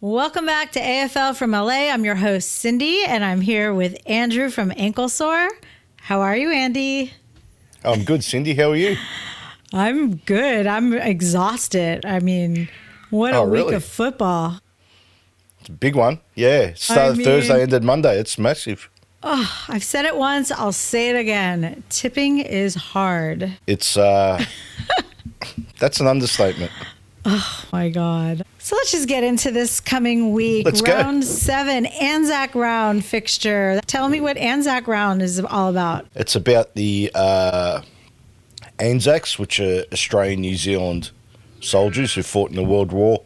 Welcome back to AFL from LA. I'm your host, Cindye, and I'm here with Andrew from Ankle Sore. How are you, Andy? I'm good, Cindye. How are you? I'm good. I'm exhausted. I mean, what a week of football. It's a big one. Yeah. Started Thursday, ended Monday. It's massive. Oh, I've said it once. I'll say it again. Tipping is hard. It's, that's an understatement. Oh, my God. So let's just get into this coming week. Let's Round go. 7, Anzac Round fixture. Tell me what Anzac Round is all about. It's about the Anzacs, which are Australian, New Zealand soldiers who fought in the World War.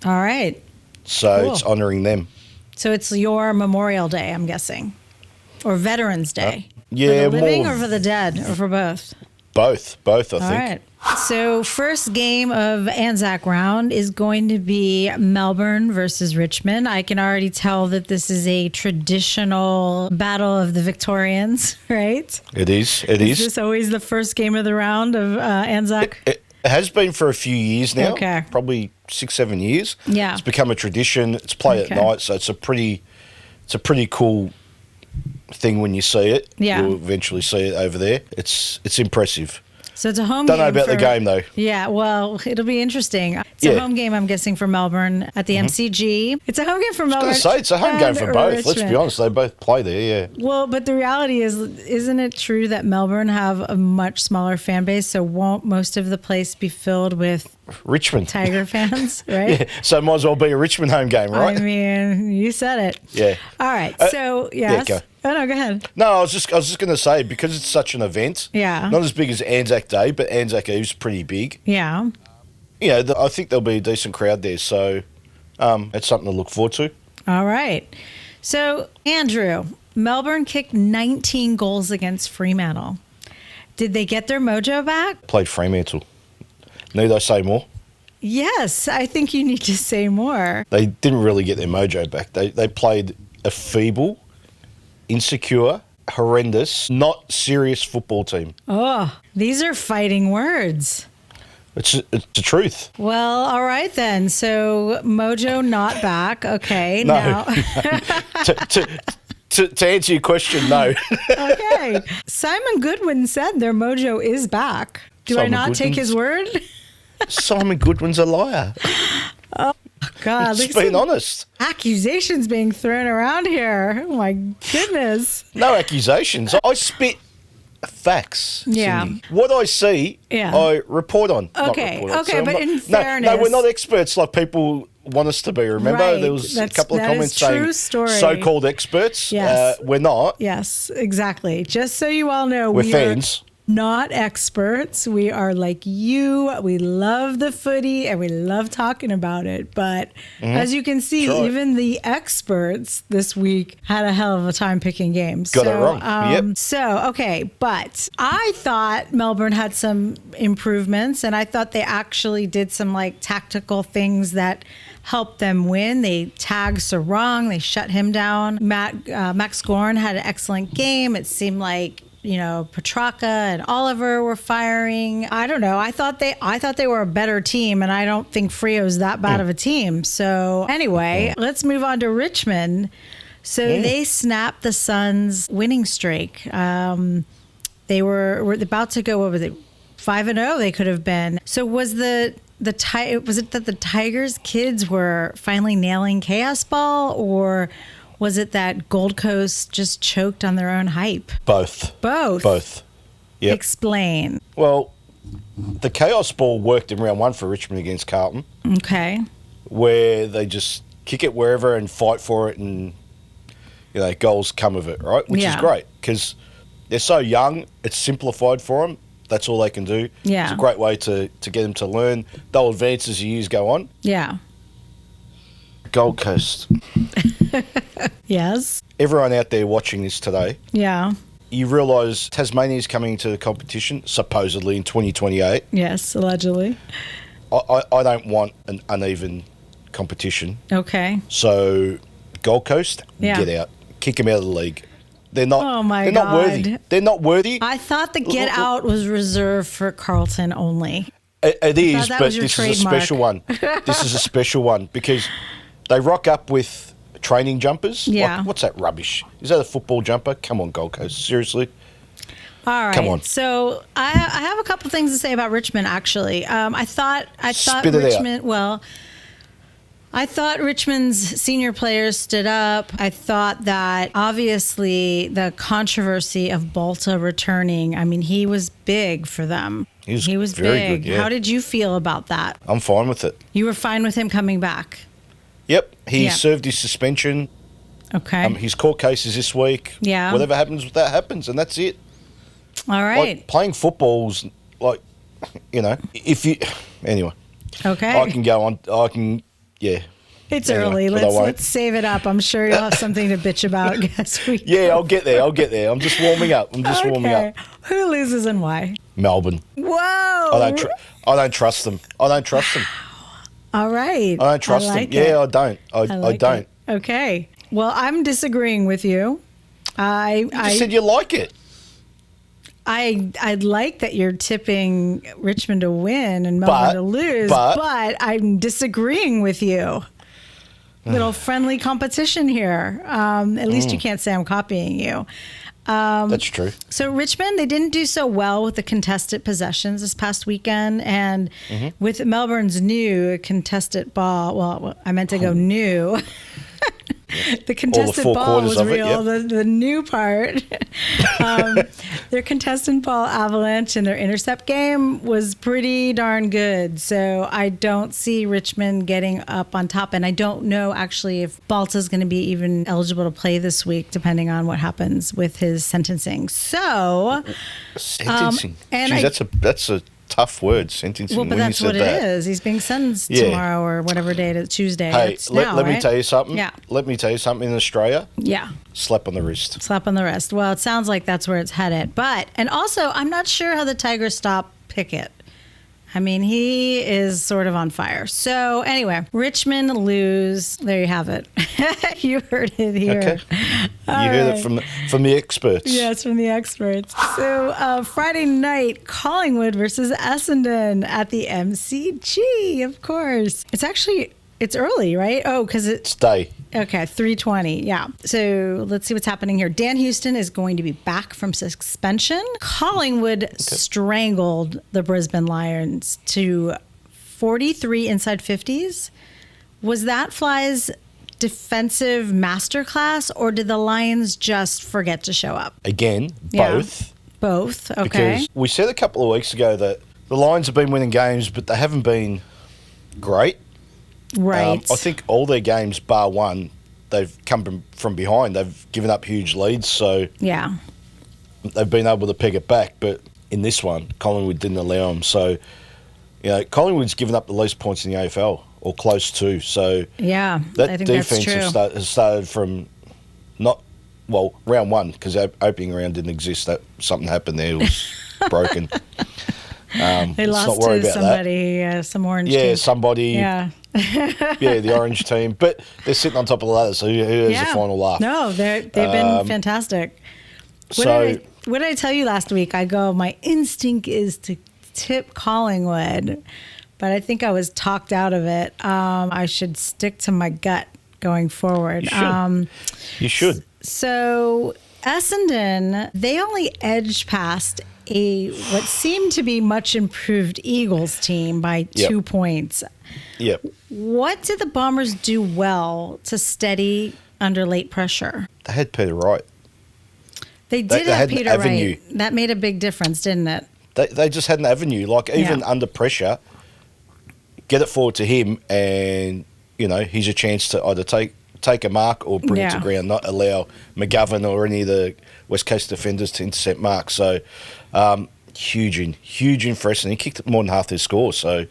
All right. So Cool. It's honouring them. So it's your Memorial Day, I'm guessing. Or Veterans Day. Yeah, For the living more or for the dead? Or for both? Both, I think. All right. So first game of Anzac Round is going to be Melbourne versus Richmond. I can already tell that this is a traditional battle of the Victorians, right? It is. Is this always the first game of the round of Anzac? It has been for a few years now. Okay. Probably 6-7 years. Yeah. It's become a tradition. It's played at night, so it's a pretty cool thing when you see it. Yeah. You'll eventually see it over there. It's impressive. So it's a home Don't game. know about the game, though. Yeah, well, it'll be interesting. It's a home game, I'm guessing, for Melbourne at the MCG. It's a home game for Melbourne. I was going to say, it's a home game for both. Let's Richmond. be honest, they both play there, yeah. Well, but the reality is, isn't it true that Melbourne have a much smaller fan base, so won't most of the place be filled with Richmond. Tiger fans, right? Yeah, so it might as well be a Richmond home game, right? I mean, you said it. Yeah. All right, so, yes. Yeah, go. Oh, no, go ahead. No, I was just going to say, because it's such an event, Yeah. not as big as Anzac Day, but Anzac Eve's pretty big. Yeah. You know, I think there'll be a decent crowd there, so it's something to look forward to. All right. So, Andrew, Melbourne kicked 19 goals against Fremantle. Did they get their mojo back? Played Fremantle. Need I say more? Yes, I think you need to say more. They didn't really get their mojo back. They played a feeble, insecure, horrendous, not serious football team. Oh, these are fighting words. It's the truth. Well, all right then. So mojo not back. Okay. No. Now. To answer your question, no. Okay. Simon Goodwin said their mojo is back. Do Simon I not take his word? Simon Goodwin's a liar. God, Just being honest. Accusations being thrown around here. Oh my goodness. No accusations. I spit facts. Yeah. Cindye. What I see, I report on. Okay. Not report on. Okay, but in fairness. No, we're not experts like people want us to be. Remember, Right. there was That a couple of is comments true saying story. so-called experts. Yes. We're not. Yes, exactly. Just so you all know, We're we fans. are not experts. We are like you. We love the footy and we love talking about it. But as you can see, That's right. even the experts this week had a hell of a time picking games. Got it wrong. Yep. So, okay. But I thought Melbourne had some improvements and I thought they actually did some like tactical things that helped them win. They tagged Sarong. They shut him down. Max Gorn had an excellent game. It seemed like, you know, Petrarca and Oliver were firing. I don't know. I thought they were a better team, and I don't think Frio's that bad of a team. So anyway, let's move on to Richmond. So they snapped the Suns' winning streak. They were about to go, what was it, 5-0? They could have been. So was it that the Tigers kids were finally nailing Chaos Ball, or was it that Gold Coast just choked on their own hype? Both. Yep. Explain. Well, the Chaos Ball worked in round 1 for Richmond against Carlton, Okay. where they just kick it wherever and fight for it, and you know, goals come of it, right? Which is great because they're so young. It's simplified for them. That's all they can do. Yeah. It's a great way to get them to learn. They'll advance as the years go on. Yeah. Gold Coast. Yes. Everyone out there watching this today, Yeah. you realise Tasmania's coming into the competition, supposedly in 2028. Yes, allegedly. I don't want an uneven competition. Okay. So Gold Coast, Yeah. get out. Kick them out of the league. They're not. Oh my they're not worthy. God. They're not worthy. I thought the get out was reserved for Carlton only. It is, that but was your this is a trademark. special one. This is a special one because They rock up with training jumpers. Yeah. What's that rubbish? Is that a football jumper? Come on, Gold Coast. Seriously? All right. Come on. So I have a couple things to say about Richmond, actually. I thought Spit it Richmond, out. well, I thought Richmond's senior players stood up. I thought that obviously the controversy of Balta returning, I mean, he was big for them. He was very big. good, yeah. How did you feel about that? I'm fine with it. You were fine with him coming back? Yep. He Yeah. served his suspension. Okay. His court case is this week. Yeah. Whatever happens, that happens, and that's it. All right. Like, playing football's like, if you... Anyway. Okay. I can go on. Yeah. It's Anyway, early. but I won't. Let's save it up. I'm sure you'll have something to bitch about next week. Yeah, I'll get there. I'm just warming up. Warming up. Who loses and why? Melbourne. Whoa. I don't trust them. All right. I don't trust like them. it. Yeah, I don't. I like don't. it. Okay. Well, I'm disagreeing with you. You just said you like it. I'd like that you're tipping Richmond to win and Melbourne to lose, but I'm disagreeing with you. Little friendly competition here. At least you can't say I'm copying you. That's true. So Richmond, they didn't do so well with the contested possessions this past weekend, and with Melbourne's new contested ball. Well, I meant to go new. The contested four ball quarters was of it, real. yep. The new part, their contested ball avalanche and their intercept game was pretty darn good. So I don't see Richmond getting up on top, and I don't know actually if Balta's going to be even eligible to play this week, depending on what happens with his sentencing. So Sentencing. and Jeez, that's a tough word, sentencing. well, but when that's you what said that. it is. He's being sentenced Yeah. tomorrow or whatever day it is, Tuesday. Hey, It's let now, me right? tell you something. Yeah. Let me tell you something. In Australia, Yeah. slap on the wrist. Slap on the wrist. Well, it sounds like that's where it's headed. And also, I'm not sure how the Tigers stop Pickett. I mean, he is sort of on fire. So anyway, Richmond lose. There you have it. You heard it here. Okay. You heard it from the experts. Yes, from the experts. So Friday night, Collingwood versus Essendon at the MCG, of course. It's early, right? Oh, because It's day. Okay, 3:20. Yeah. So let's see what's happening here. Dan Houston is going to be back from suspension. Collingwood strangled the Brisbane Lions to 43 inside 50s. Was that Fly's defensive masterclass, or did the Lions just forget to show up? Again, Yeah. both. Both. Okay. Because we said a couple of weeks ago that the Lions have been winning games, but they haven't been great. Right. I think all their games, bar one, they've come from behind. They've given up huge leads, so Yeah. they've been able to peg it back. But in this one, Collingwood didn't allow them. So, Collingwood's given up the least points in the AFL, or close to. So Yeah. that I think defense that's true. has started from round one, because opening round didn't exist. Something happened there. It was broken. They let's lost not worry to about somebody, some orange Yeah, team. somebody. Yeah. Yeah, the orange team. But they're sitting on top of the ladder, so who has the final laugh? No, they've been fantastic. What did I tell you last week? I go, my instinct is to tip Collingwood, but I think I was talked out of it. I should stick to my gut going forward. You should. So Essendon, they only edged past what seemed to be much improved Eagles team by 2 points. Yep. What did the Bombers do well to steady under late pressure? They had Peter Wright. They did they have had an Peter avenue. Wright. That made a big difference, didn't it? They just had an avenue. Like, even under pressure, get it forward to him, and, he's a chance to either take a mark or bring it to ground, not allow McGovern or any of the West Coast defenders to intercept marks. So, huge in for Essendon. He kicked more than half their score, so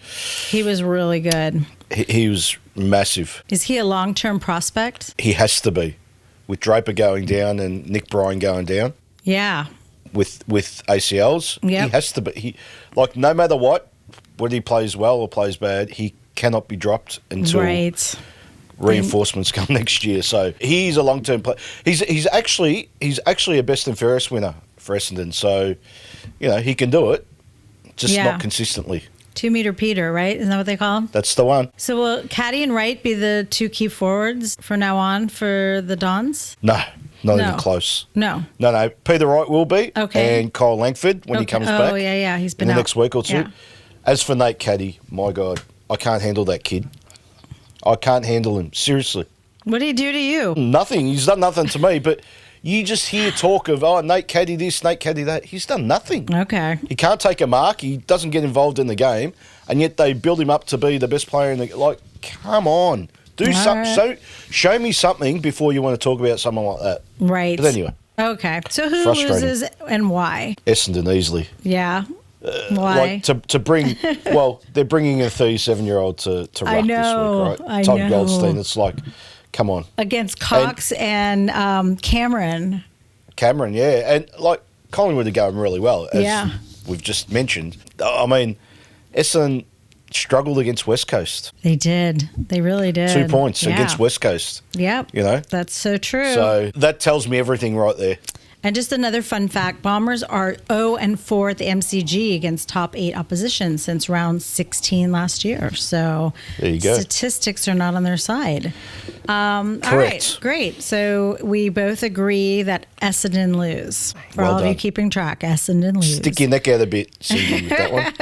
He was really good. he was massive. Is he a long-term prospect? He has to be, with Draper going down and Nick Bryan going down Yeah. with ACLs. Yep. He has to be. No matter what, whether he plays well or plays bad, he cannot be dropped until reinforcements come next year. So he's a long-term player. He's actually a best and fairest winner for Essendon. So, he can do it, just not consistently. 2-meter Peter, right? Isn't that what they call him? That's the one. So will Caddy and Wright be the 2 key forwards from now on for the Dons? No, not even close. No. No. Peter Wright will be. Okay. And Kyle Langford when he comes back. Oh, yeah. He's been in out. the next week or two. Yeah. As for Nate Caddy, my God, I can't handle that kid. I can't handle him. Seriously. What did he do to you? Nothing. He's done nothing to me, but you just hear talk of, Nate Caddy this, Nate Caddy that. He's done nothing. Okay. He can't take a mark. He doesn't get involved in the game, and yet they build him up to be the best player in the... Like, come on. Do something. Right. So show me something before you want to talk about someone like that. Right. But anyway. Okay. So who Frustrating. loses and why? Essendon easily. Yeah. Why? Like to bring, well, they're bringing a 37-year-old to ruck this week, right? Todd Goldstein. It's like, come on. Against Cox and Cameron. Cameron, yeah. And like Collingwood are going really well, as we've just mentioned. I mean, Essendon struggled against West Coast. They did. They really did. 2 points against West Coast. Yep. You know? That's so true. So that tells me everything right there. And just another fun fact, Bombers are 0-4 at the MCG against top 8 opposition since round 16 last year. So there you go. Statistics are not on their side. Correct. All right, great. So we both agree that Essendon lose. For Well all of you done. keeping track, Essendon lose. Stick your neck out a bit, Cindye, with that one.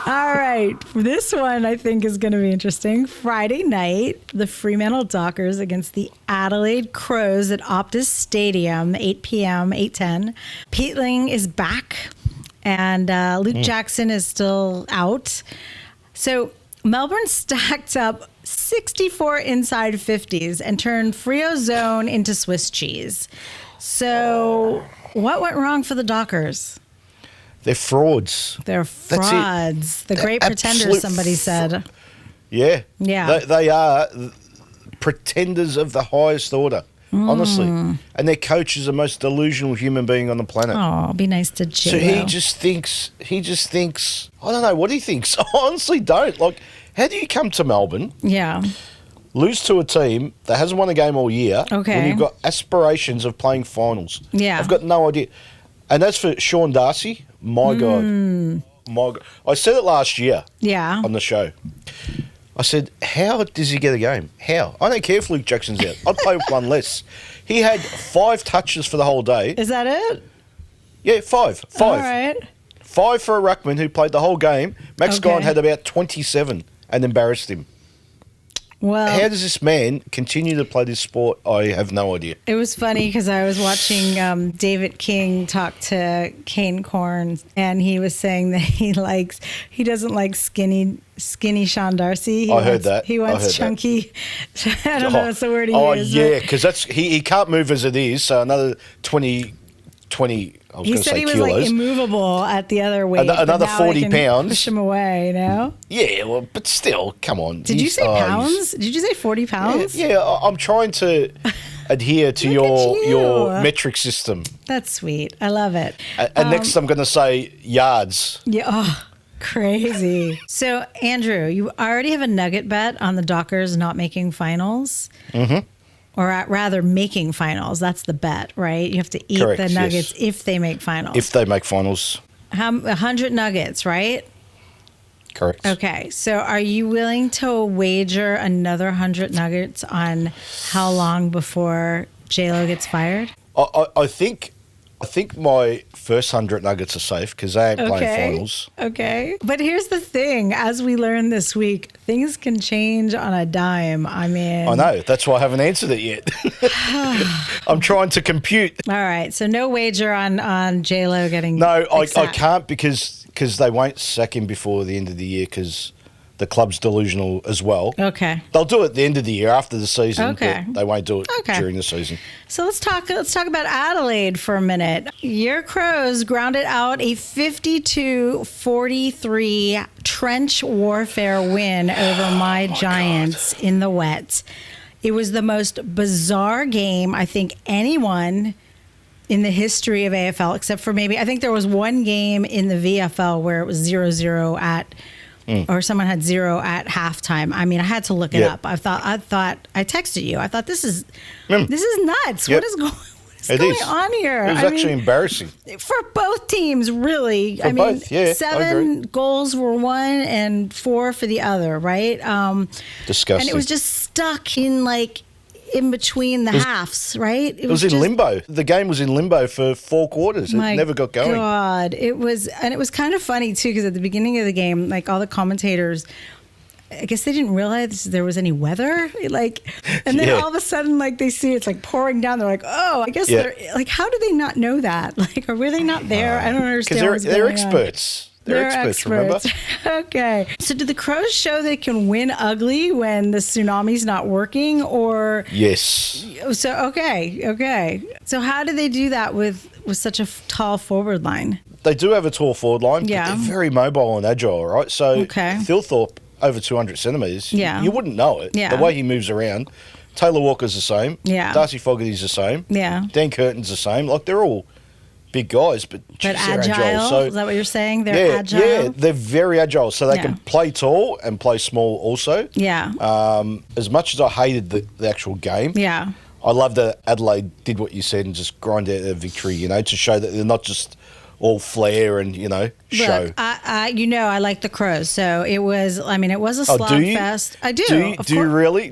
All right. This one I think is going to be interesting. Friday night, the Fremantle Dockers against the Adelaide Crows at Optus Stadium, 8 p.m., 8:10. Peatling is back, and Luke Jackson is still out. So Melbourne stacked up 64 inside 50s and turned Frio Zone into Swiss cheese. So what went wrong for the Dockers? They're frauds. They're frauds. The great pretenders, somebody said. Yeah. Yeah. They are pretenders of the highest order, honestly. And their coach is the most delusional human being on the planet. Oh, be nice to J-Lo. So he just thinks, I don't know what he thinks. I honestly don't. Like, how do you come to Melbourne, lose to a team that hasn't won a game all year, when you've got aspirations of playing finals? Yeah. I've got no idea. And as for Sean Darcy, my God. I said it last year on the show. I said, how does he get a game? How? I don't care if Luke Jackson's out. I'd play with one less. He had 5 touches for the whole day. Is that it? Yeah, 5. All right. 5 for a ruckman who played the whole game. Max Guyon had about 27 and embarrassed him. Well, how does this man continue to play this sport? I have no idea. It was funny because I was watching David King talk to Kane Corn, and he was saying that he doesn't like skinny Sean Darcy. I heard that. He wants chunky. I don't know what's the word he used. Oh, yeah, because he can't move as it is, so another 20 I was he going to said say he was kilos. like immovable at the other weight. Another 40 pounds. Push him away, you know? Yeah, well, but still, come on. Did you say pounds? Did you say 40 pounds? Yeah, I'm trying to adhere to your metric system. That's sweet. I love it. And next I'm going to say yards. Yeah. Oh, crazy. So, Andrew, you already have a nugget bet on the Dockers not making finals. Mm-hmm. Or rather, making finals. That's the bet, right? You have to eat the Nuggets if they make finals. If they make finals. 100 Nuggets, right? Correct. Okay. So are you willing to wager another 100 Nuggets on how long before J-Lo gets fired? I think my first 100 Nuggets are safe because they ain't playing finals. Okay. But here's the thing. As we learned this week, things can change on a dime. I mean... I know. That's why I haven't answered it yet. I'm trying to compute. All right. So no wager on J-Lo getting No, I can't because they won't sack him before the end of the year because the club's delusional as well. Okay. They'll do it at the end of the year after the season. Okay. But they won't do it during the season. So let's talk about Adelaide for a minute. Your Crows grounded out a 52-43 trench warfare win over my Giants in the wet. It was the most bizarre game I think anyone in the history of AFL, except for maybe, I think there was one game in the VFL where it was 0-0 at or someone had 0 at halftime. I mean, I had to look it up. I thought I texted you. I thought this is nuts. What What's going on here? It was actually embarrassing. For both teams, really. For both, yeah, 7 goals were one and 4 for the other, right? Disgusting. And it was just stuck in in between the halves, right? It was in limbo. The game was in limbo for 4 quarters. It never got going. God, it was kind of funny too, because at the beginning of the game, all the commentators, I guess they didn't realize there was any weather. And then all of a sudden, they see it's pouring down. They're like, oh, I guess they're how do they not know that? Are really not there? I don't understand. Because they're experts. They're experts, remember? Okay. So did the Crows show they can win ugly when the tsunami's not working, or? Yes. So, okay. So how do they do that with such a tall forward line? They do have a tall forward line, but they're very mobile and agile, right? So Thilthorpe, over 200 centimetres, you wouldn't know it. Yeah. The way he moves around. Taylor Walker's the same. Yeah. Darcy Fogarty's the same. Yeah. Dan Curtin's the same. They're all big guys, but agile. They're agile. So, is that what you're saying? They're agile? Yeah, they're very agile. So they can play tall and play small also. Yeah. As much as I hated the actual game, I love that Adelaide did what you said and just grind out their victory, to show that they're not just all flair and, show. Look, I like the Crows, so it was a slogfest. I do. Do you really?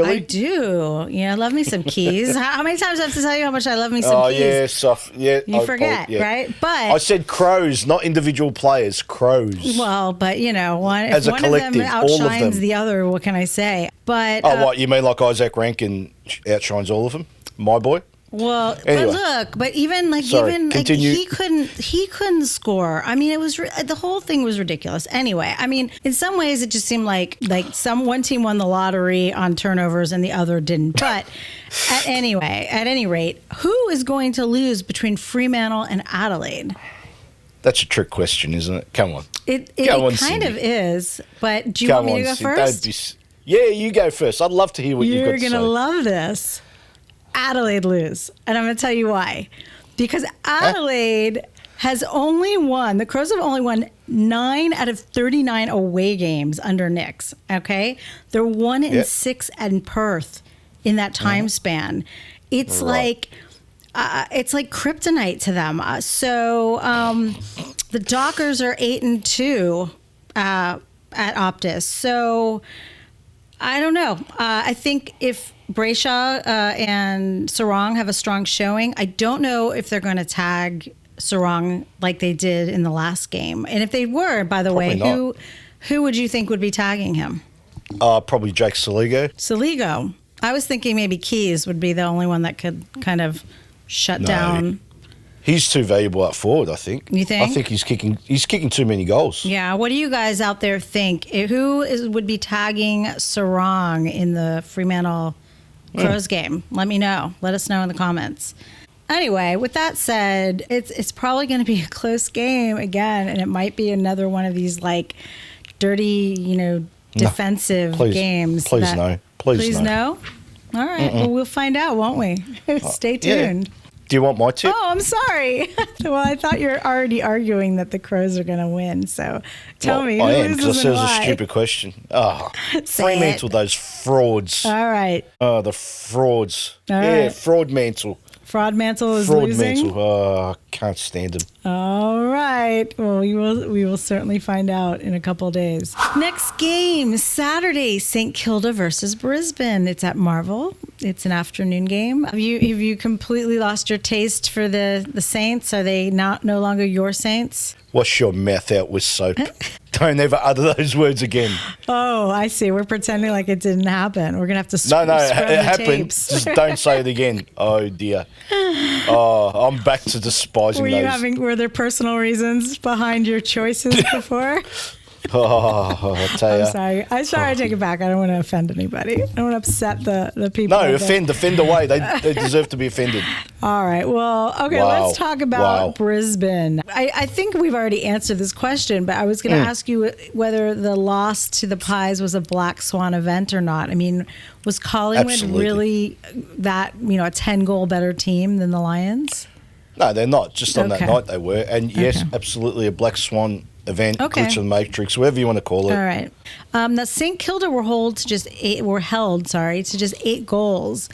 I do. I love me some Keys. How many times do I have to tell you how much I love me some Keys? Yeah, soft. Yeah, you forget, right? But I said Crows, not individual players. Crows. Well, but one as a one collective, of them outshines all of them. the other. What can I say? But what you mean? Like Isaac Rankin outshines all of them? My boy. Well, anyway. but even he couldn't score. I mean, it was the whole thing was ridiculous. Anyway, I mean, in some ways, it just seemed like one team won the lottery on turnovers and the other didn't. But at any rate, who is going to lose between Fremantle and Adelaide? That's a trick question, isn't it? Come on. It kind of is. But do you want me to go first? Yeah, you go first. I'd love to hear what you've got to say. You're going to love this. Adelaide lose. And I'm going to tell you why. Because Adelaide has only won, the Crows have only won 9 out of 39 away games under Nix. They're 1-6 at Perth in that time span. It's like kryptonite to them. The Dockers are 8-2 at Optus. So I don't know. I think if Brayshaw and Sarong have a strong showing, I don't know if they're going to tag Sarong like they did in the last game. And if they were, by the way, who would you think would be tagging him? Probably Jake Saligo. I was thinking maybe Keys would be the only one that could kind of shut down. He's too valuable up forward, I think. You think? I think he's kicking too many goals. Yeah. What do you guys out there think? Who would be tagging Sarong in the Fremantle Crows game? Let me know. Let us know in the comments. Anyway, with that said, it's probably going to be a close game again, and it might be another one of these dirty, defensive games. Please no. Please no. All right. Well, we'll find out, won't we? Stay tuned. Yeah. Do you want my tip? Oh, I'm sorry. Well, I thought you were already arguing that the Crows are going to win. So tell me, who loses and why? Because a stupid question. Fremantle, those frauds. All right. Oh, the frauds. All right. Fraud mantle. Fraud mantle is losing? Fraud mantle. Oh, I can't stand him. All right. Well, we will certainly find out in a couple of days. Next game, Saturday, St. Kilda versus Brisbane. It's at Marvel. It's an afternoon game. Have you completely lost your taste for the Saints? Are they no longer your Saints? Wash your mouth out with soap. Don't ever utter those words again. Oh, I see. We're pretending like it didn't happen. We're going to have to scrub it happened. Tapes. Just don't say it again. Oh, dear. Oh, I'm back to despising those. Were there personal reasons behind your choices before? I tell you. I'm sorry. I take it back. I don't want to offend anybody. I don't want to upset the people. No, offend away. They deserve to be offended. All right. Well, okay, let's talk about Brisbane. I think we've already answered this question, but I was going to ask you whether the loss to the Pies was a black swan event or not. I mean, was Collingwood really that, a 10-goal better team than the Lions? No, they're not. Just on that night they were. And yes, absolutely a black swan event, glitch of the matrix, whatever you want to call it. All right. Now, St. Kilda were held to just 8 goals.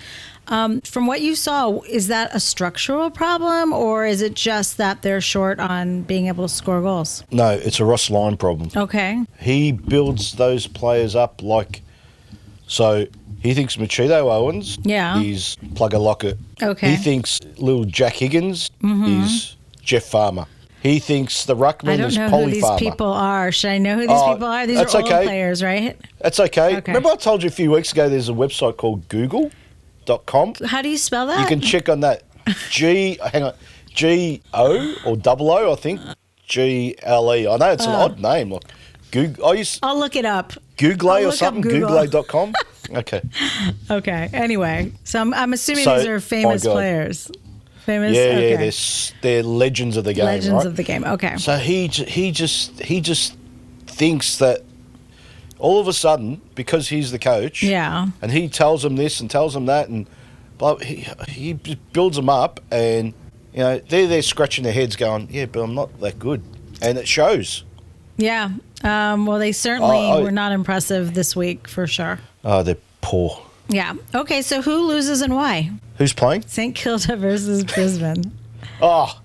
From what you saw, is that a structural problem, or is it just that they're short on being able to score goals? No, it's a Ross Lyon problem. Okay. He builds those players up so he thinks Machito Owens is Plugger Lockett. Okay. He thinks little Jack Higgins is Jeff Farmer. He thinks the ruckman is Polly Farmer. I don't know who these people are. Should I know who these people are? These are old players, right? That's okay. Remember I told you a few weeks ago there's a website called Google.com? How do you spell that? You can check on that. G-O or double O, I think. G-L-E. I know it's an odd name. Like I'll look it up. Google or something? Google.com? Okay. Okay. Anyway, so I'm assuming these are famous players. Famous? Yeah, okay. they're legends of the game, Legends of the game, okay. So he just thinks that all of a sudden, because he's the coach, and he tells them this and tells them that, and but he builds them up, and they're there scratching their heads going, yeah, but I'm not that good. And it shows. Yeah. Well, they certainly were not impressive this week, for sure. Oh, they're poor. Yeah. Okay, so who loses and why? Who's playing? St. Kilda versus Brisbane. Oh,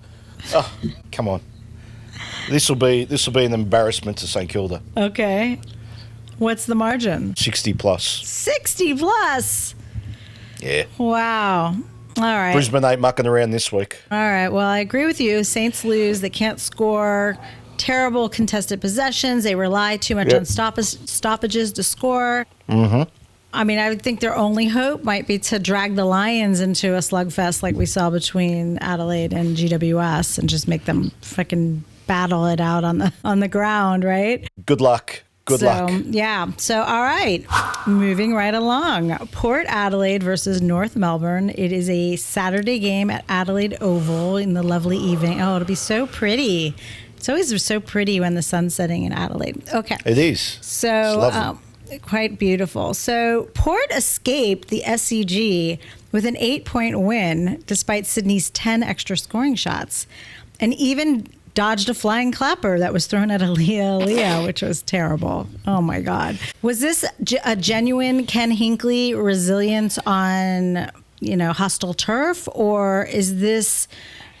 come on. This will be an embarrassment to St. Kilda. Okay. What's the margin? 60 plus. 60 plus? Yeah. Wow. All right. Brisbane ain't mucking around this week. All right. Well, I agree with you. Saints lose. They can't score. Terrible contested possessions. They rely too much on stoppages to score. Mm-hmm. I mean, I would think their only hope might be to drag the Lions into a slugfest like we saw between Adelaide and GWS and just make them fucking battle it out on the ground, right? Good luck. Good luck. Yeah. So, all right. Moving right along. Port Adelaide versus North Melbourne. It is a Saturday game at Adelaide Oval in the lovely evening. Oh, it'll be so pretty. It's always so pretty when the sun's setting in Adelaide. Okay. It is. So, quite beautiful. So, Port escaped the SCG with an 8-point win despite Sydney's 10 extra scoring shots, and even dodged a flying clapper that was thrown at Aaliyah, which was terrible. Oh, my God. Was this a genuine Ken Hinckley resilience on, hostile turf, or is this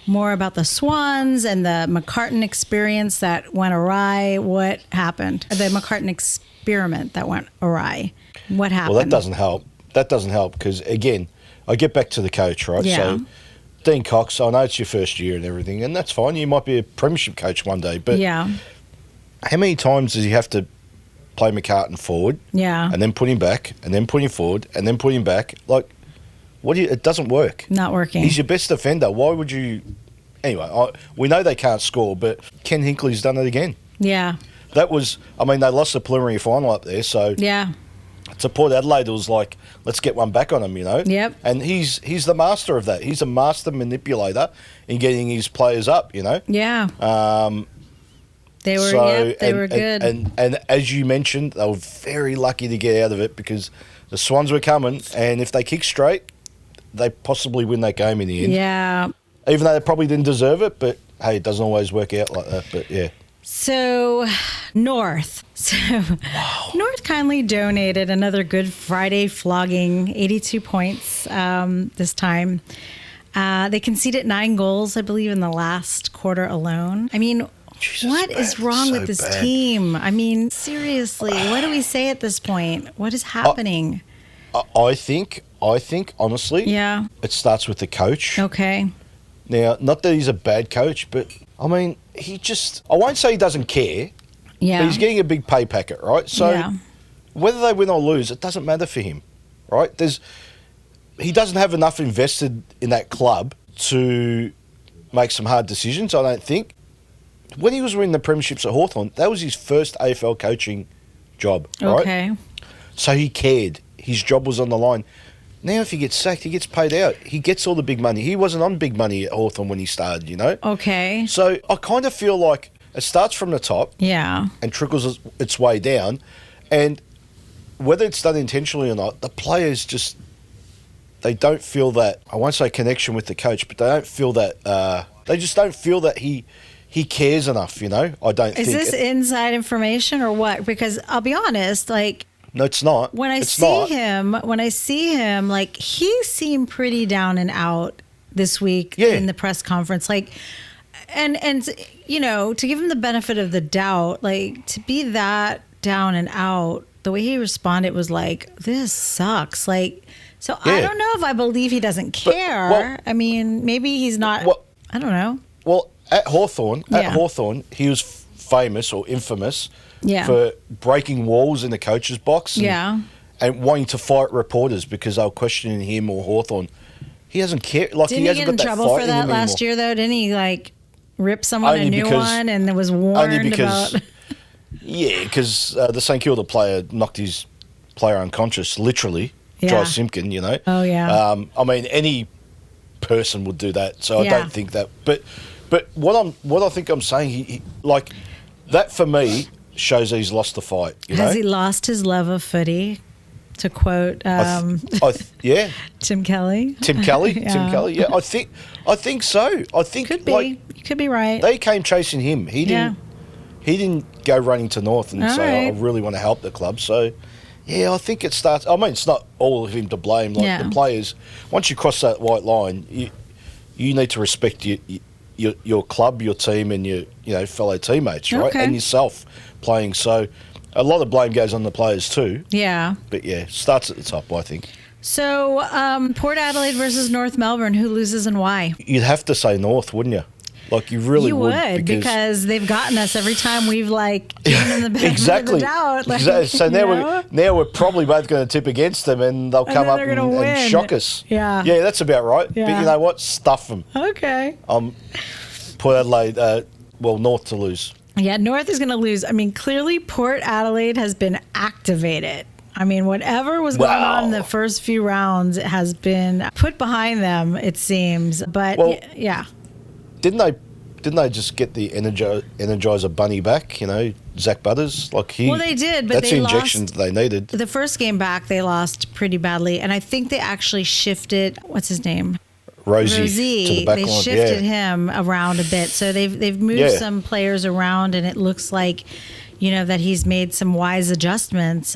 more about the Swans and the McCartan experience that went awry? What happened? The McCartan experiment that went awry. What happened? Well, that doesn't help. That doesn't help because, again, I get back to the coach, right? Yeah. So, Dean Cox, I know it's your first year and everything, and that's fine. You might be a premiership coach one day, but how many times does he have to play McCartan forward and then put him back and then put him forward and then put him back? Like, it doesn't work. Not working. He's your best defender. Why would you... Anyway, we know they can't score, but Ken Hinckley's done it again. Yeah. That was... I mean, they lost the preliminary final up there, so... Yeah. To Port Adelaide, it was like, let's get one back on him, Yep. And he's the master of that. He's a master manipulator in getting his players up, Yeah. They were good. And as you mentioned, they were very lucky to get out of it because the Swans were coming, and if they kick straight, they possibly win that game in the end. Yeah. Even though they probably didn't deserve it, but hey, it doesn't always work out like that. But yeah. So, North. North kindly donated another Good Friday flogging, 82 points this time. They conceded 9 goals, I believe, in the last quarter alone. I mean, Jesus, what is wrong with this team? I mean, seriously, what do we say at this point? What is happening? I think, honestly, it starts with the coach. Okay. Now, not that he's a bad coach, but, I mean, I won't say he doesn't care, but he's getting a big pay packet, right? So, whether they win or lose, it doesn't matter for him, right? He doesn't have enough invested in that club to make some hard decisions, I don't think. When he was winning the premierships at Hawthorn, that was his first AFL coaching job, right? Okay. So he cared. His job was on the line. Now if he gets sacked, he gets paid out. He gets all the big money. He wasn't on big money at Hawthorn when he started, Okay. So I kind of feel like it starts from the top and trickles its way down. And whether it's done intentionally or not, the players just, they don't feel that, I won't say connection with the coach, but they don't feel that, they just don't feel that he he cares enough, you know? I don't think... Is this inside information or what? Because I'll be honest, like... No, it's not. When I see him, like, he seemed pretty down and out this week in the press conference. Like, and you know, to give him the benefit of the doubt, like, to be that down and out, the way he responded was like, this sucks. Like, so I don't know if I believe he doesn't care. I mean, maybe he's not... I don't know. Well, at Hawthorn, he was famous or infamous for breaking walls in the coach's box and wanting to fight reporters because they were questioning him or Hawthorn. He doesn't care. Like, Didn't he hasn't he get in got that trouble fight for in that him last anymore. year, though? Didn't he, like, rip someone a new one and was warned about... Yeah, because the St Kilda player knocked his player unconscious, literally. Jai Simpkin, you know. Oh, yeah. I mean, any person would do that, so I don't think that... But what I think I'm saying, he like, that for me shows that he's lost the fight. You Has know? he lost his love of footy? To quote Tim Kelly. Tim Kelly. Yeah, I think so. I think could be. Like, you could be right. They came chasing him. He didn't go running to North and say, I really want to help the club. So yeah, I think it starts. I mean, it's not all of him to blame. Like the players, once you cross that white line, you need to respect your club, your team, and your fellow teammates, right? And yourself playing. So a lot of blame goes on the players too. Yeah. But yeah, it starts at the top, I think. So Port Adelaide versus North Melbourne, who loses and why? You'd have to say North, wouldn't you? Like, you really would. Because they've gotten us every time we've, like, given them the benefit of the doubt. Like, so now we're probably both going to tip against them and they'll come up and shock us. Yeah. Yeah, that's about right. Yeah. But you know what? Stuff them. Okay. Port Adelaide, North to lose. Yeah, North is going to lose. I mean, clearly Port Adelaide has been activated. I mean, whatever was going on in the first few rounds has been put behind them, it seems. But, yeah. Didn't they just get the Energizer Bunny back? You know, Zach Butters. Like they did, but that's they the injection they needed. The first game back, they lost pretty badly, and I think they actually shifted. What's his name? Rosie to the back they line. Shifted him around a bit, so they've moved some players around, and it looks like, you know, that he's made some wise adjustments.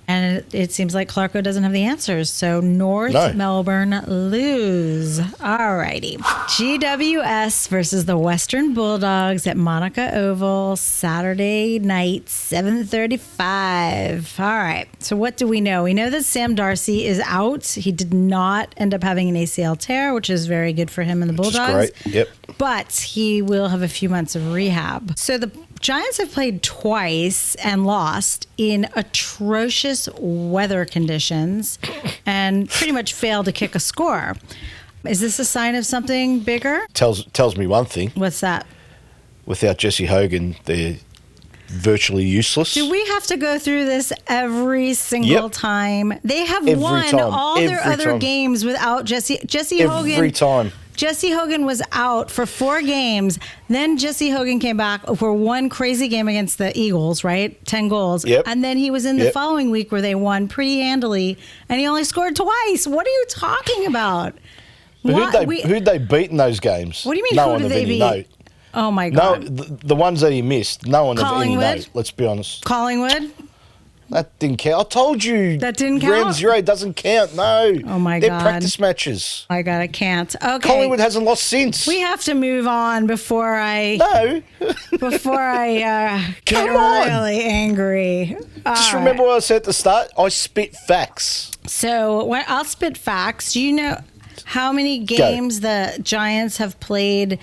And it seems like Clarko doesn't have the answers. So North Melbourne lose. All righty. GWS versus the Western Bulldogs at Monica Oval, Saturday night, 7:35. All right. So what do we know? We know that Sam Darcy is out. He did not end up having an ACL tear, which is very good for him and the Bulldogs. Which is great. Yep. But he will have a few months of rehab. So the Giants have played twice and lost in atrocious weather conditions and pretty much failed to kick a score. Is this a sign of something bigger? Tells me one thing. What's that? Without Jesse Hogan, they're virtually useless. Do we have to go through this every single time? They have won all their other games without Jesse Hogan. Every time. Jesse Hogan was out for 4 games. Then Jesse Hogan came back for one crazy game against the Eagles, right? 10 goals. Yep. And then he was in the following week where they won pretty handily, and he only scored twice. What are you talking about? Who'd they beat in those games? What do you mean, who did they beat? Note. Oh, my God. No, the ones that he missed, no one of any note, let's be honest. Collingwood? That didn't count. I told you. That didn't count? Round 0 doesn't count, no. Oh, my God. They're practice matches. My God, I can't. Okay. Collingwood hasn't lost since. We have to move on before I... No. Before I get really angry. Just remember what I said at the start? I spit facts. So I'll spit facts. Do you know how many games the Giants have played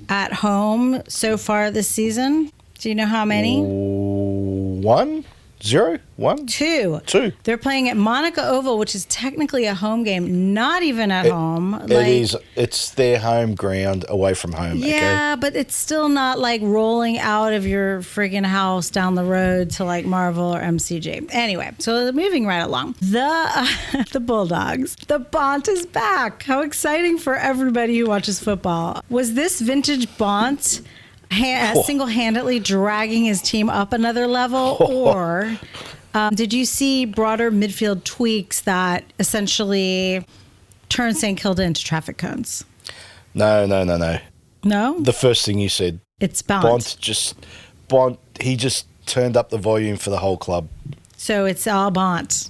at home so far this season? Do you know how many? 1? 0? 1? 2. 2. They're playing at Monica Oval, which is technically a home game, not even at home. It is. It's their home ground away from home. Yeah, but it's still not like rolling out of your friggin' house down the road to like Marvel or MCG. Anyway, so moving right along. The Bulldogs. The Bont is back. How exciting for everybody who watches football. Was this vintage Bont single-handedly dragging his team up another level, or did you see broader midfield tweaks that essentially turn St Kilda into traffic cones? No. No? The first thing you said. It's Bont. He just turned up the volume for the whole club. So it's all Bont.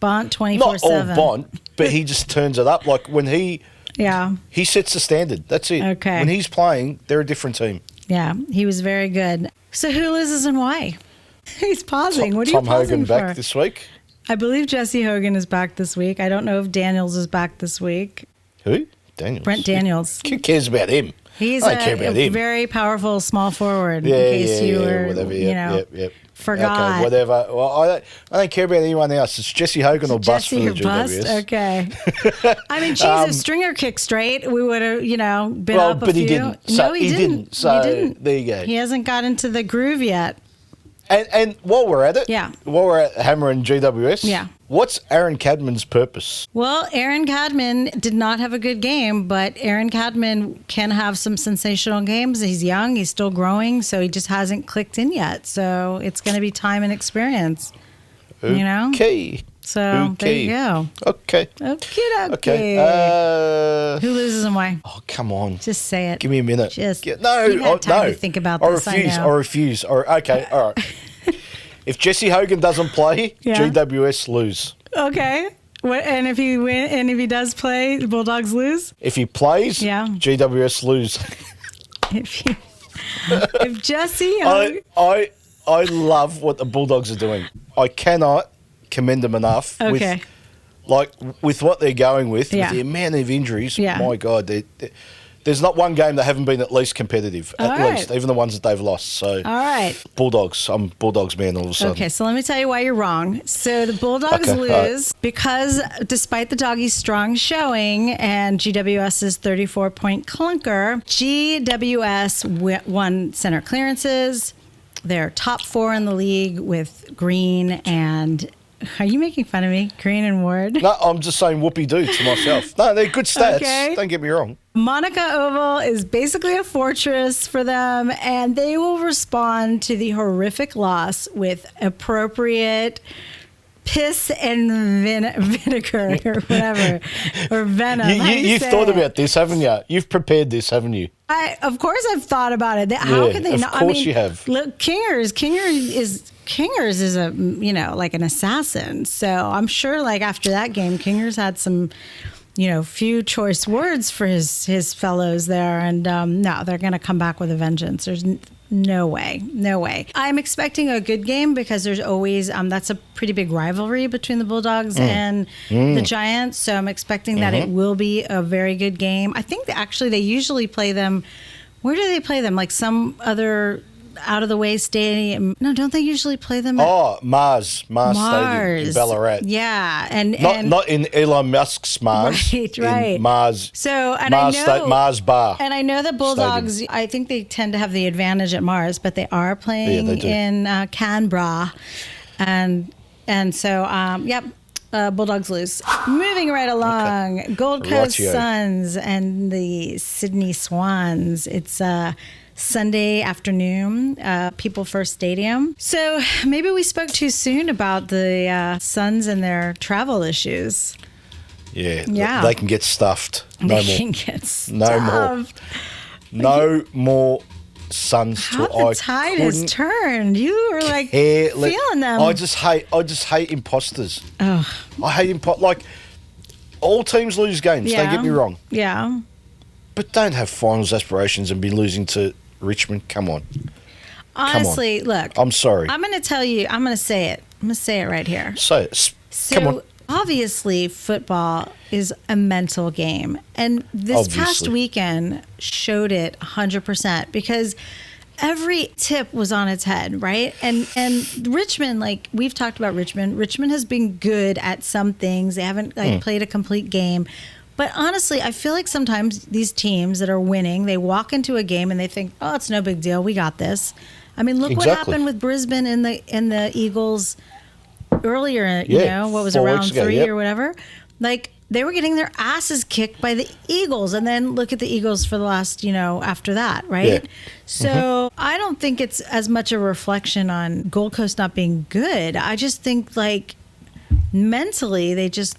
Bont 24/7. Not all Bont, but he just turns it up. Like when he sets the standard. That's it. Okay. When he's playing, they're a different team. Yeah, he was very good. So who loses and why? He's pausing. What are you Tom pausing Hogan for? back this week. I believe Jesse Hogan is back this week. I don't know if Daniels is back this week. Who? Daniels. Brent Daniels. Who cares about him? He's I don't care about him. Very powerful small forward. in case you were, whatever. Yep. Forgot. Okay, whatever. Well, I don't care about anyone else. It's Jesse Hogan or bust for the GWS. Bust? Okay. I mean, geez, if Stringer kicked straight, we would have, been up a few. But he didn't. So No, he didn't. So he didn't. There you go. He hasn't got into the groove yet. And while we're at it, Yeah. while we're at Hammer and GWS, Yeah. what's Aaron Cadman's purpose? Well, Aaron Cadman did not have a good game, but Aaron Cadman can have some sensational games. He's young, he's still growing, so he just hasn't clicked in yet. So it's going to be time and experience, Okay. So there you go. Okay. Okay. Who loses and why? Oh, come on. Just say it. Give me a minute. You've had time to think about this. I refuse. Okay, all right. If Jesse Hogan doesn't play, GWS lose. Okay. And if he does play, the Bulldogs lose? If he plays, GWS lose. if Jesse I love what the Bulldogs are doing. I cannot commend them enough with what they're going with the amount of injuries. My God, there's not one game they haven't been at least competitive, least, even the ones that they've lost. So, all right, Bulldogs. I'm Bulldogs man all of a sudden. Okay, so let me tell you why you're wrong. So the Bulldogs lose because despite the Doggies' strong showing and GWS's 34-point clunker, GWS won center clearances. They're top 4 in the league with Green and... Are you making fun of me? Green and Ward? No, I'm just saying whoopee-doo to myself. No, they're good stats. Okay. Don't get me wrong. Monica Oval is basically a fortress for them, and they will respond to the horrific loss with appropriate piss and vinegar or whatever, or venom. You've thought about this, haven't you? You've prepared this, haven't you? Of course I've thought about it. How could they not? Of course you have. Look, Kingers is a, like an assassin. So I'm sure like after that game, Kingers had some, few choice words for his fellows there. And no, they're going to come back with a vengeance. There's no way. I'm expecting a good game because there's always, that's a pretty big rivalry between the Bulldogs and the Giants. So I'm expecting that it will be a very good game. I think they usually play them. Where do they play them? Like some other out of the way stadium? No, don't they usually play them at Mars Stadium in Ballarat? Yeah, and not in Elon Musk's Mars. Right. In Mars. So Mars Bar. And I know the Bulldogs. Stadium. I think they tend to have the advantage at Mars, but they are playing in Canberra, and so Bulldogs lose. Moving right along, Gold Coast Suns and the Sydney Swans. It's Sunday afternoon, People First Stadium. So maybe we spoke too soon about the Suns and their travel issues. Yeah. They can get stuffed. No more Suns. How the tide has turned. You were like feeling them. I just hate imposters. Oh. I hate like all teams lose games. Don't get me wrong. Yeah. But don't have finals aspirations and be losing to Richmond. Come on. Honestly, look. I'm sorry. I'm going to tell you. I'm going to say it. I'm going to say it right here. So come on. Obviously, football is a mental game. And this past weekend showed it 100% because every tip was on its head, right? And Richmond, like we've talked about Richmond has been good at some things. They haven't played a complete game. But honestly, I feel like sometimes these teams that are winning, they walk into a game and they think, "Oh, it's no big deal. We got this." I mean, look what happened with Brisbane and the Eagles earlier. What was it, round 3 or whatever? Like they were getting their asses kicked by the Eagles, and then look at the Eagles for the last, after that, right? Yeah. So I don't think it's as much a reflection on Gold Coast not being good. I just think like mentally they just.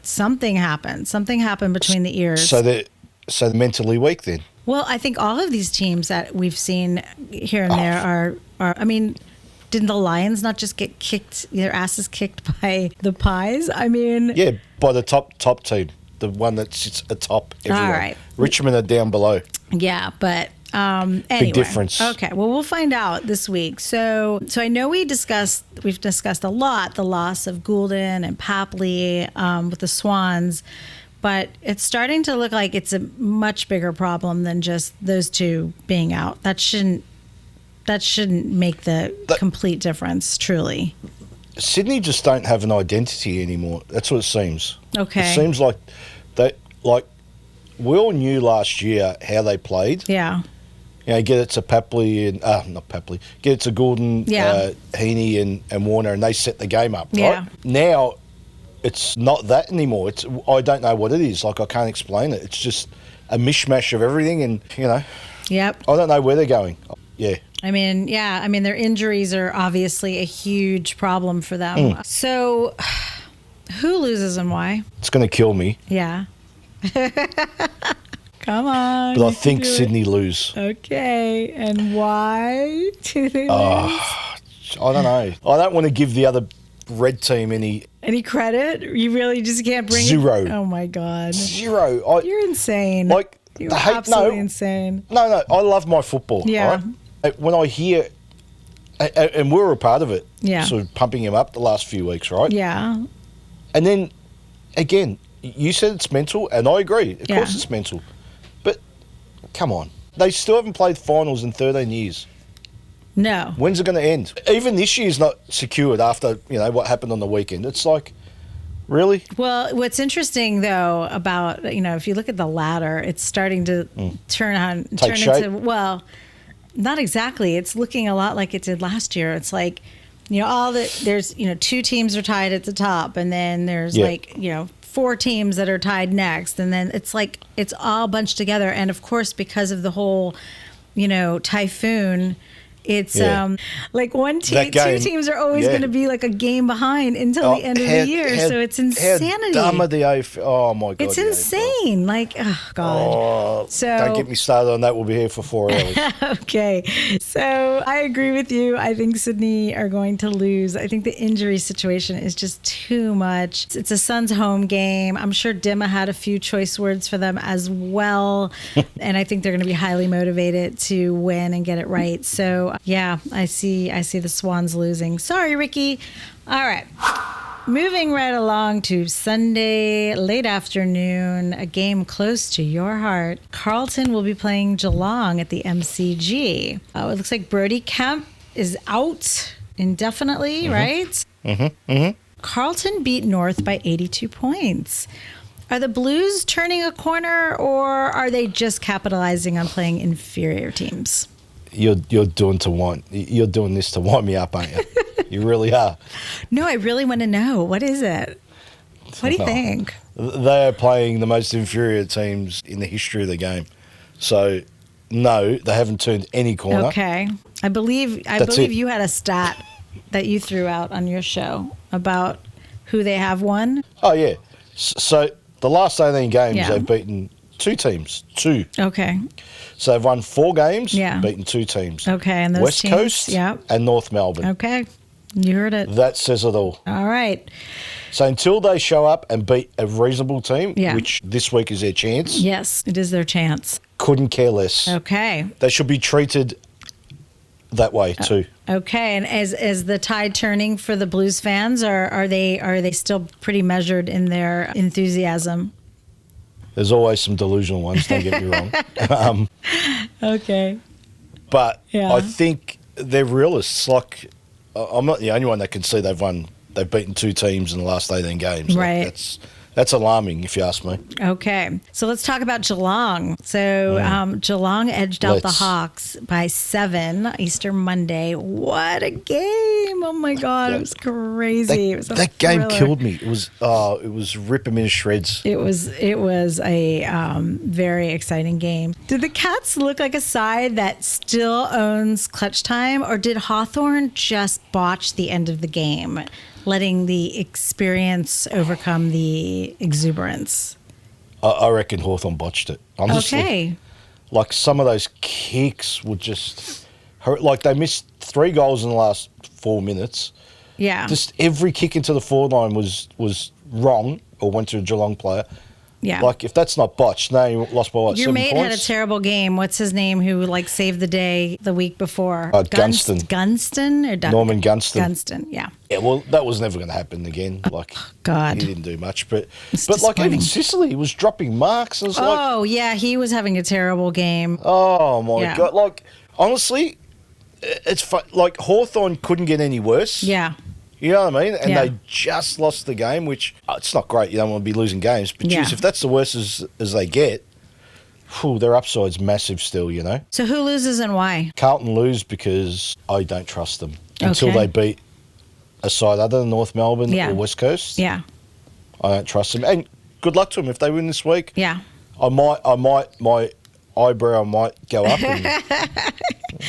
Something happened. Something happened between the ears. So they're mentally weak then? Well, I think all of these teams that we've seen here and there are. I mean, didn't the Lions not just get kicked, their asses kicked by the Pies? I mean, Yeah, by the top team, the one that sits atop everyone. All right. Richmond are down below. yeah, but anyway. Big difference. Okay, well, we'll find out this week. So I know we've discussed a lot the loss of Goulden and Papley with the Swans, but it's starting to look like it's a much bigger problem than just those two being out. That shouldn't make the complete difference, truly. Sydney just don't have an identity anymore. That's what it seems. Okay. It seems like we all knew last year how they played. Yeah. You know, get it to Papley and not Papley, get it to Goulden, Heaney and Warner, and they set the game up. Right? Yeah. Now, it's not that anymore. I don't know what it is. Like, I can't explain it. It's just a mishmash of everything, and Yep. I don't know where they're going. Yeah. I mean, their injuries are obviously a huge problem for them. So, who loses and why? It's going to kill me. Yeah. Come on. But I think Sydney lose. Okay. And why do they lose? I don't know. I don't want to give the other red team any credit. You really just can't bring Zero. it? Oh, my God. Zero. You're insane. Like, You're absolutely insane. No. I love my football. Yeah. Right? When I hear, and we were a part of it, Yeah. sort of pumping him up the last few weeks, right? Yeah. And then, again, you said it's mental, and I agree. Of course it's mental. But, come on. They still haven't played finals in 13 years. No. When's it going to end? Even this year's not secured after, what happened on the weekend. It's like, really? Well, what's interesting, though, about, if you look at the ladder, it's starting to turn shape. into, well, not exactly. It's looking a lot like it did last year. It's like, there's, two teams are tied at the top, and then there's four teams that are tied next, and then it's like it's all bunched together. And of course, because of the whole, typhoon, it's like two teams are always going to be like a game behind until the end of the year. So it's insanity. How dumb are the AFL? Oh my God, it's insane. Like, oh God. Don't get me started on that. We'll be here for 4 hours. Okay. So I agree with you. I think Sydney are going to lose. I think the injury situation is just too much. It's a Suns home game. I'm sure Dimma had a few choice words for them as well. And I think they're going to be highly motivated to win and get it right. So yeah, I see the Swans losing. Sorry, Ricky. All right. Moving right along to Sunday, late afternoon, a game close to your heart. Carlton will be playing Geelong at the MCG. It looks like Brody Kemp is out indefinitely, right? Carlton beat North by 82 points. Are the Blues turning a corner, or are they just capitalizing on playing inferior teams? You're doing this to wind me up, aren't you? You really are. No, I really want to know. What is it? What do you think? They are playing the most inferior teams in the history of the game. So, no, they haven't turned any corner. Okay. I believe you had a stat that you threw out on your show about who they have won. Oh, yeah. So, the last 18 games, they've beaten two teams. Two. Okay. So, they've won 4 games, beaten 2 teams. Okay, and those West teams? Coast and North Melbourne. Okay. You heard it. That says it all. All right. So until they show up and beat a reasonable team, which this week is their chance. Yes, it is their chance. Couldn't care less. Okay. They should be treated that way too. Okay, and as the tide turning for the Blues fans, are they still pretty measured in their enthusiasm? There's always some delusional ones, don't get me wrong. Okay. But I think they're realists. Like, I'm not the only one that can see they've beaten 2 teams in the last 18 games. Right. Like, that's alarming, if you ask me. Okay. So let's talk about Geelong. So Geelong edged out the Hawks by 7 Easter Monday. What a game. Oh, my God. It was crazy. That game killed me. It was rip them in shreds. It was a very exciting game. Did the Cats look like a side that still owns clutch time, or did Hawthorn just botch the end of the game, letting the experience overcome the exuberance? I reckon Hawthorn botched it. Okay. like some of those kicks were just like they missed 3 goals in the last 4 minutes. Yeah. Just every kick into the forward line was wrong or went to a Geelong player. Yeah. Like, if that's not botched, now you lost by what, Your 7 mate points? had a terrible game. What's his name who, like, saved the day the week before? Gunston. Gunston? Or Norman Gunston. Gunston, yeah. Yeah, well, that was never going to happen again. Like, God. he didn't do much. But like, disappointing. even Sicily was dropping marks. It was Oh, yeah, he was having a terrible game. oh, my Yeah. God. Like, honestly, it's like Hawthorn couldn't get any worse. Yeah. You know what I mean? And Yeah. they just lost the game, which it's not great. You don't want to be losing games. But, Yeah. geez, if that's the worst as they get, their upside's massive still, you know? So who loses and why? Carlton lose because I don't trust them until Okay. they beat a side other than North Melbourne Yeah. or West Coast. Yeah. I don't trust them. And good luck to them if they win this week. Yeah. My eyebrow might go up. And,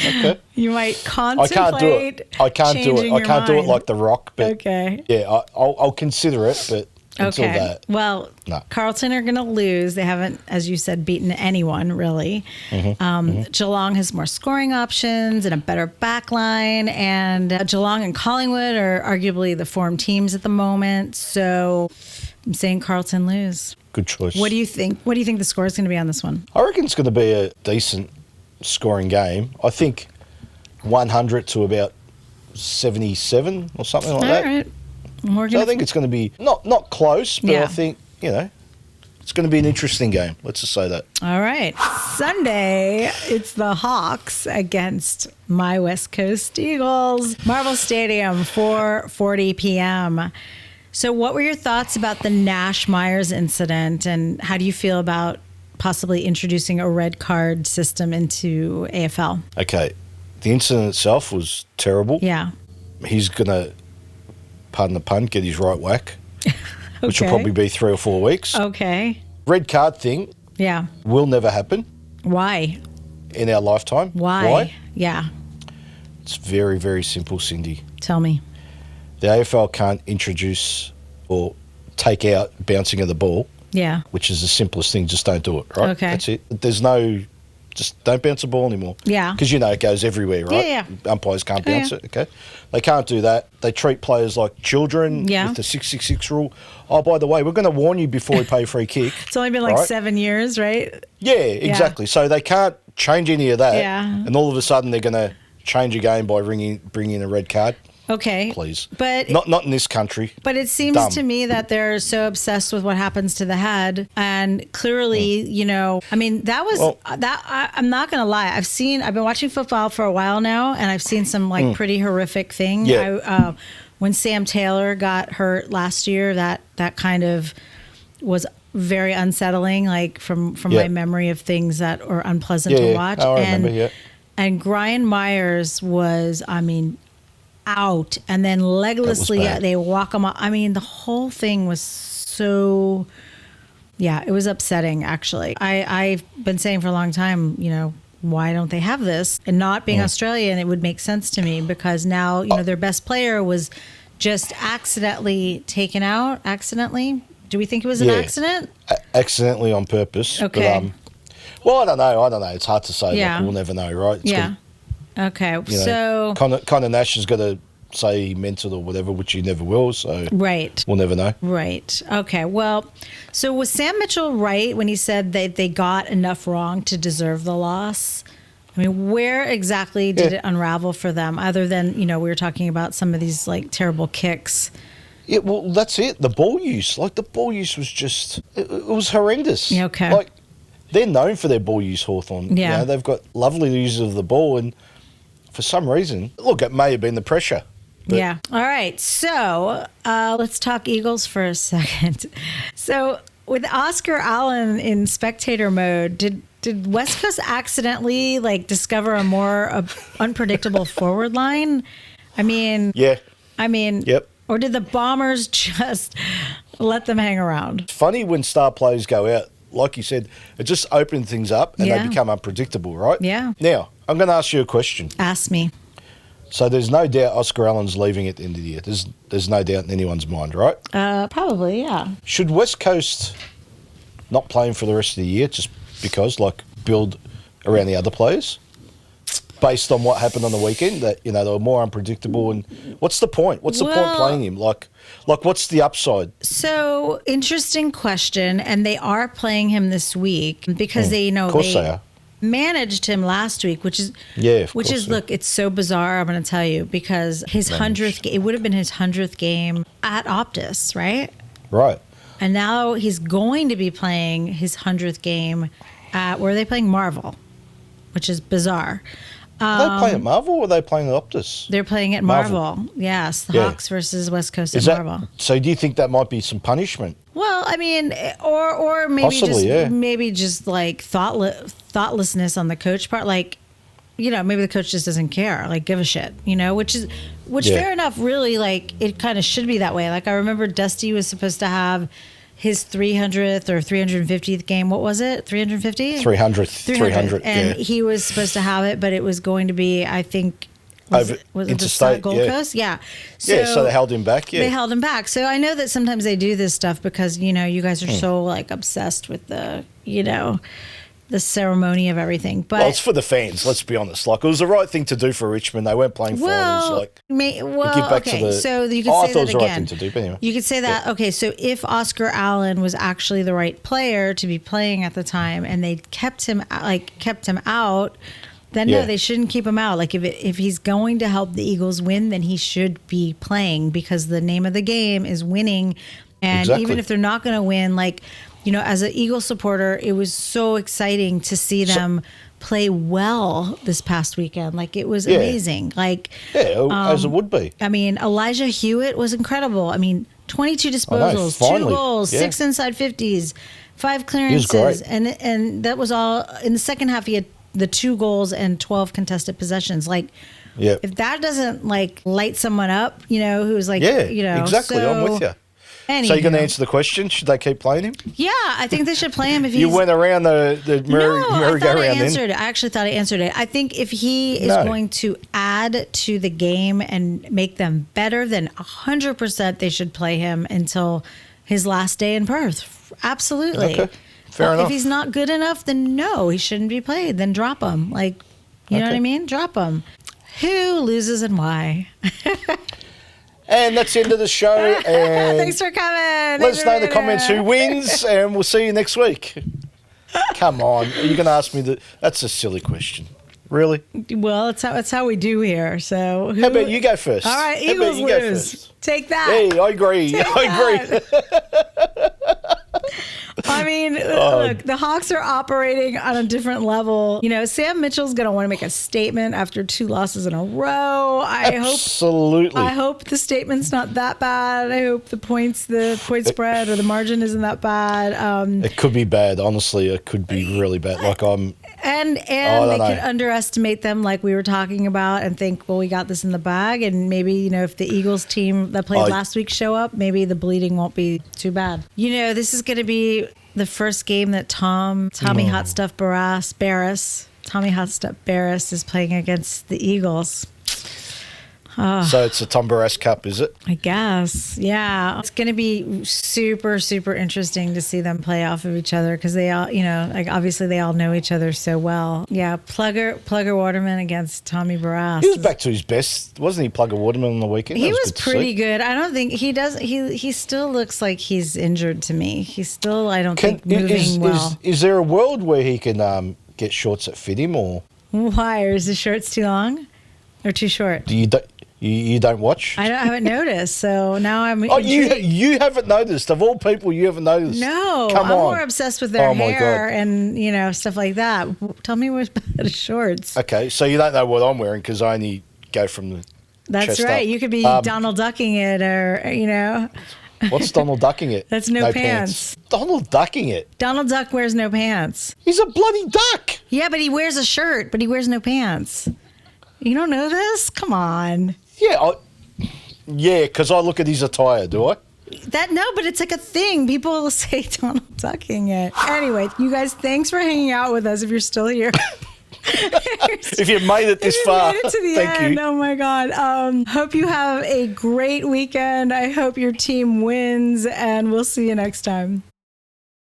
okay. You might I contemplate can't do it. I can't do it. changing I your can't do it mind. like The Rock. But Okay. yeah, I'll consider it. But until Okay. that, Well, no. Carlton are going to lose. They haven't, as you said, beaten anyone really. Geelong has more scoring options and a better back line. And Geelong and Collingwood are arguably the form teams at the moment. So I'm saying Carlton lose. good choice. What do you think? What do you think the score is going to be on this one? I reckon it's going to be a decent scoring game. I think 100 to about 77 or something like All that. right. We're So I gonna think it's going to be not close, but Yeah. I think, it's going to be an interesting game. Let's just say that. All right. Sunday, it's the Hawks against my West Coast Eagles. Marvel Stadium, 4:40 p.m. So what were your thoughts about the Nash Myers incident, and how do you feel about possibly introducing a red card system into AFL? Okay. The incident itself was terrible. Yeah. He's going to, pardon the pun, get his right whack, which will Okay. probably be 3 or 4 weeks. Okay. Red card thing Yeah. will never happen Why? in our lifetime. Why? Yeah. It's very, very simple, Cindye. Tell me. The AFL can't introduce or take out bouncing of the ball, Yeah. which is the simplest thing. Just don't do it, right? Okay. That's it. There's no, just don't bounce the ball anymore. Yeah. Because, it goes everywhere, right? Yeah, Umpires can't Oh, bounce yeah. it, okay? They can't do that. They treat players like children Yeah. with the 666 rule. Oh, by the way, we're going to warn you before we pay a free kick. It's only been like right? 7 years, right? Yeah, exactly. So they can't change any of that. Yeah. And all of a sudden they're going to change a game by bringing in a red card. Okay. Please. But Not in this country. But it seems Dumb. to me that they're so obsessed with what happens to the head, and clearly, I mean, that was I'm not gonna lie. I've been watching football for a while now, and I've seen some like pretty horrific things. Yeah. When Sam Taylor got hurt last year, that kind of was very unsettling. Like from Yeah. my memory of things that are unpleasant Yeah, to watch. I remember, yeah. And Brian Myers was, out, and then leglessly bad. they walk him up. I mean, the whole thing was so, it was upsetting, actually. I've been saying for a long time, why don't they have this? And not being Australian, it would make sense to me, because now, their best player was just accidentally taken out. Accidentally? Do we think it was an accident? Accidentally on purpose. Okay. But, I don't know. It's hard to say. Yeah. Like, we'll never know, right? It's Yeah. Okay. gotta, So, Connor Nash has got to say he meant it or whatever, which he never will. So right. we'll never know. Right. Okay. Well, so was Sam Mitchell right when he said that they got enough wrong to deserve the loss? I mean, where exactly did it unravel for them, other than, we were talking about some of these like terrible kicks? Yeah, well, that's it. The ball use. Like, the ball use was just, it was horrendous. Okay. Like, they're known for their ball use, Hawthorn. Yeah. They've got lovely uses of the ball, and for some reason, look, it may have been the pressure. But Yeah. All right. So let's talk Eagles for a second. So with Oscar Allen in spectator mode, did West Coast accidentally discover a more unpredictable forward line? Yeah. Yep. Or did the Bombers just let them hang around? It's funny when star players go out. Like you said, it just opens things up and Yeah. they become unpredictable, right? Yeah. Now, I'm going to ask you a question. Ask me. So there's no doubt Oscar Allen's leaving at the end of the year. There's no doubt in anyone's mind, right? Probably, yeah. Should West Coast not play him for the rest of the year just because, build around the other players based on what happened on the weekend, that, you know, they were more unpredictable. And what's the point? What's the point playing him? Like what's the upside? So, interesting question. And they are playing him this week because they are. Managed him last week, which is look, it's so bizarre. I'm going to tell you, because his 100th, it would have been his 100th game at Optus, right? Right. And now he's going to be playing his 100th game at, where are they playing? Marvel, which is bizarre. Are they playing at Marvel or are they playing at Optus? They're playing at Marvel. Yes, the Hawks versus West Coast at Marvel. So do you think that might be some punishment? Well, I mean, or maybe possibly, maybe just like thoughtlessness on the coach part. Like, you know, maybe the coach just doesn't care, like give a shit, you know, which fair enough, really. Like, it kind of should be that way. Like, I remember Dusty was supposed to have his 300th or 350th game. What was it? 350? 300th. And he was supposed to have it, but it was going to be, I think, was it the Gold Coast? Yeah. So they held him back. Yeah. They held him back. So I know that sometimes they do this stuff because, you know, you guys are so like obsessed with the, you know, the ceremony of everything. But well, it's for the fans, let's be honest. Like, it was the right thing to do for Richmond. They weren't playing finals. Like, give back to the, so you could I say thought it that was the again. right thing to do, but anyway. You could say that, okay, so if Oscar Allen was actually the right player to be playing at the time and they kept him out, then no, they shouldn't keep him out. Like, if he's going to help the Eagles win, then he should be playing, because the name of the game is winning. And even if they're not going to win, like, you know, as an Eagles supporter, it was so exciting to see them play well this past weekend. Like, it was amazing. Like, as it would be. I mean, Elijah Hewitt was incredible. I mean, 22 disposals, 2 goals, 6 inside 50s, 5 clearances, and that was all in the second half. He had the 2 goals and 12 contested possessions. Like, if that doesn't like light someone up, you know, who's like, you know, exactly. I'm with you. Anywho. So you're going to answer the question? Should they keep playing him? Yeah, I think they should play him. If he's... You went around the merry-go-round then? I actually thought I answered it. I think if he is going to add to the game and make them better, then 100% they should play him until his last day in Perth. Absolutely. Okay. Fair enough. If he's not good enough, then no, he shouldn't be played. Then drop him. Like, you know what I mean? Drop him. Who loses and why? And that's the end of the show. And thanks for coming. Let us know in the comments who wins, and we'll see you next week. Come on. Are you going to ask me that? That's a silly question. Really? Well, it's how we do here. So how about you go first? All right, Eagles lose. Take that. Hey, I agree. I agree. I mean, look, the Hawks are operating on a different level. You know, Sam Mitchell's going to want to make a statement after 2 losses in a row. Absolutely. I hope the statement's not that bad. I hope the point spread or the margin isn't that bad. It could be bad. Honestly, it could be really bad. And they can underestimate them, like we were talking about, and think, well, we got this in the bag. And maybe, you know, if the Eagles team that played last week show up, maybe the bleeding won't be too bad. You know, this is going to be the first game that Tommy Hot Stuff Barras is playing against the Eagles. So it's a Tom Barras Cup, is it? I guess. Yeah. It's going to be super, super interesting to see them play off of each other, because they all, you know, like obviously they all know each other so well. Yeah. Plugger Waterman against Tommy Barras. He was back to his best, wasn't he, Plugger Waterman on the weekend? He was pretty good. I don't think he does. He still looks like he's injured to me. He's still, I don't think, moving well. Is there a world where he can get shorts that fit him, or? Why? Or is the shorts too long or too short? You don't watch? I haven't noticed, so now I'm. Oh, you haven't noticed? Of all people, you haven't noticed? No, I'm more obsessed with their hair and, you know, stuff like that. Tell me what's about the shorts. Okay, so you don't know what I'm wearing because I only go from the. That's chest right. up. You could be Donald Ducking it, or you know. What's Donald Ducking it? That's no pants. Donald Ducking it. Donald Duck wears no pants. He's a bloody duck. Yeah, but he wears a shirt, but he wears no pants. You don't know this? Come on. Yeah, because I look at his attire, do I? No, but it's like a thing. People will say Donald Ducking it. Anyway, you guys, thanks for hanging out with us if you're still here. If you made it this far, made it to the thank end. you. Oh my God. Hope you have a great weekend. I hope your team wins, and we'll see you next time.